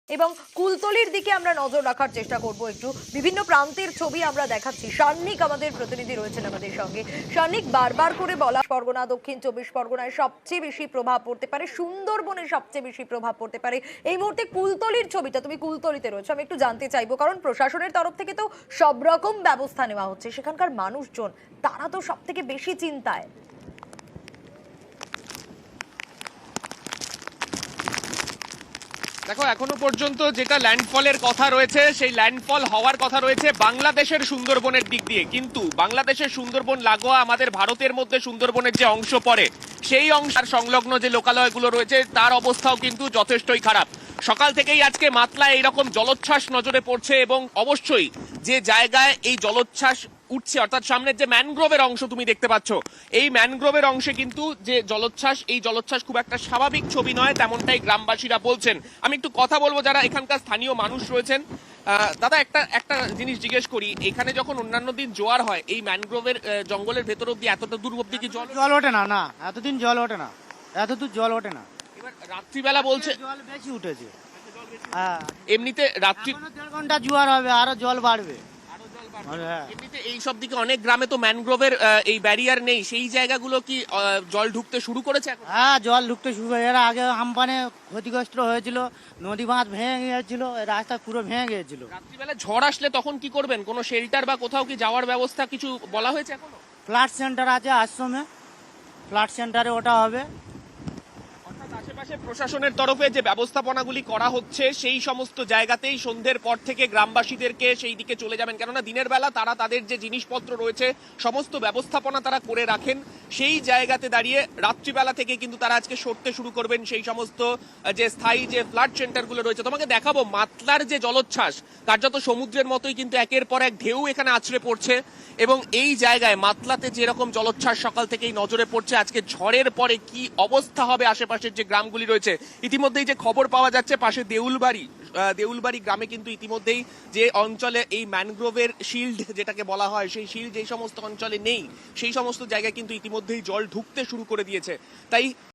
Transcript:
এবং কুলতলির দিকে আমরা নজর রাখার চেষ্টা করব একটু বিভিন্ন প্রান্তের ছবি আমরা দেখাচ্ছি। শার্নিক আমাদের প্রতিনিধি রয়েছেন আমাদের সঙ্গে। শার্নিক, বারবার করে বলা পরগনা, দক্ষিণ চব্বিশ পরগনায় সবচেয়ে বেশি প্রভাব পড়তে পারে, সুন্দরবনে সবচেয়ে বেশি প্রভাব পড়তে পারে। এই মুহূর্তে কুলতলির ছবিটা, তুমি কুলতলিতে রয়েছো, আমি একটু জানতে চাইবো, কারণ প্রশাসনের তরফ থেকে তো সব রকম ব্যবস্থা নেওয়া হচ্ছে, সেখানকার মানুষজন তারা তো সব থেকে বেশি চিন্তায়। দেখো, এখনো পর্যন্ত যেটা ল্যান্ডফলের কথা রয়েছে, সেই ল্যান্ডফল হওয়ার কথা রয়েছে বাংলাদেশের সুন্দরবনের দিক দিয়ে, কিন্তু বাংলাদেশের সুন্দরবন লাগোয়া আমাদের ভারতের মধ্যে সুন্দরবনের যে অংশ পড়ে, সেই অংশের সংলগ্ন যে লোকালয়গুলো রয়েছে তার অবস্থাও কিন্তু যথেষ্টই খারাপ। সকাল থেকেই আজকে মাতলায় এইরকম জলোচ্ছ্বাস নজরে পড়ছে, এবং অবশ্যই যে জায়গায় এই জলোচ্ছ্বাস উঠছে, অর্থাৎ সামনের যে ম্যানগ্রোভের অংশ তুমি দেখতে পাচ্ছ, এই ম্যানগ্রোভের অংশে কিন্তু যে জলোচ্ছ্বাস, এই জলোচ্ছ্বাস খুব একটা স্বাভাবিক ছবি নয়, তেমনটাই গ্রামবাসীরা বলছেন। আমি একটু কথা বলবো যারা এখানকার স্থানীয় মানুষ রয়েছেন। দাদা, একটা জিনিস জিজ্ঞেস করি, এখানে যখন অন্যান্য দিন জোয়ার হয়, এই ম্যানগ্রোভের জঙ্গলের ভেতর অব্দি এতটা দূর অব্দি কি জল ওঠে না? না, এতদিন জল ওঠে না, এতদূর জল ওঠে না। এবার রাত্রিবেলা বলছে জল বেশি উঠেছে। হ্যাঁ, এমনিতে রাত্রি এখনো 1.5 ঘন্টা জোয়ার হবে, আরো জল বাড়বে। হ্যাঁ, এমনিতে এই সব দিকে অনেক গ্রামে তো ম্যানগ্রোভের এই ব্যারিয়ার নেই, সেই জায়গাগুলো কি জল ঢুকতে শুরু করেছে এখন? হ্যাঁ, জল ঢুকতে শুরু করে। এর আগে আমপানে ক্ষতিগ্রস্ত হয়েছিল, নদী বাঁধ ভেঙে গিয়েছিল, রাস্তা পুরো ভেঙে গিয়েছিল। রাত্রিবেলা ঝড় আসলে তখন কি করবেন? কোনো শেল্টার বা কোথাও কি যাওয়ার ব্যবস্থা কিছু বলা হয়েছে এখনো? ফ্লাড সেন্টার আছে আশ্রমে, ফ্লাড সেন্টারে ওটা হবে। অর্থাৎ আশেপাশে প্রশাসনের তরফে যে ব্যবস্থাপনাগুলি করা হচ্ছে, সেই সমস্ত জায়গাতেই সন্ধ্যের পর থেকে গ্রামবাসীদেরকে সেই দিকে চলে যাবেন, কেননা দিনের বেলা তারা তাদের যে জিনিসপত্র রয়েছে সমস্ত ব্যবস্থাপনা তারা করে রাখেন। সেই জায়গাতে দাঁড়িয়ে রাত্রিবেলা থেকে কিন্তু তারা আজকে সরতে শুরু করবেন সেই সমস্ত যে স্থায়ী যে ফ্লাড সেন্টারগুলো রয়েছে। তোমাকে দেখাবো মাতলার যে জলোচ্ছ্বাস, কার্যত সমুদ্রের মতোই কিন্তু একের পর এক ঢেউ এখানে আছড়ে পড়ছে, এবং এই জায়গায় মাতলাতে যেরকম জলোচ্ছ্বাস সকাল থেকেই নজরে পড়ছে, আজকে ঝড়ের পরে কি অবস্থা হবে আশেপাশের যে গ্রামগুলি রয়েছে। ইতিমধ্যেই যে খবর পাওয়া যাচ্ছে, পাশে দেউলবাড়ি গ্রামে কিন্তু ইতিমধ্যেই যে অঞ্চলে এই ম্যানগ্রোভের শিল্ড যেটাকে বলা হয়, সেই শিল্ড যেই সমস্ত অঞ্চলে নেই, সেই সমস্ত জায়গায় কিন্তু ইতিমধ্যেই জল ঢুকতে শুরু করে দিয়েছে। তাই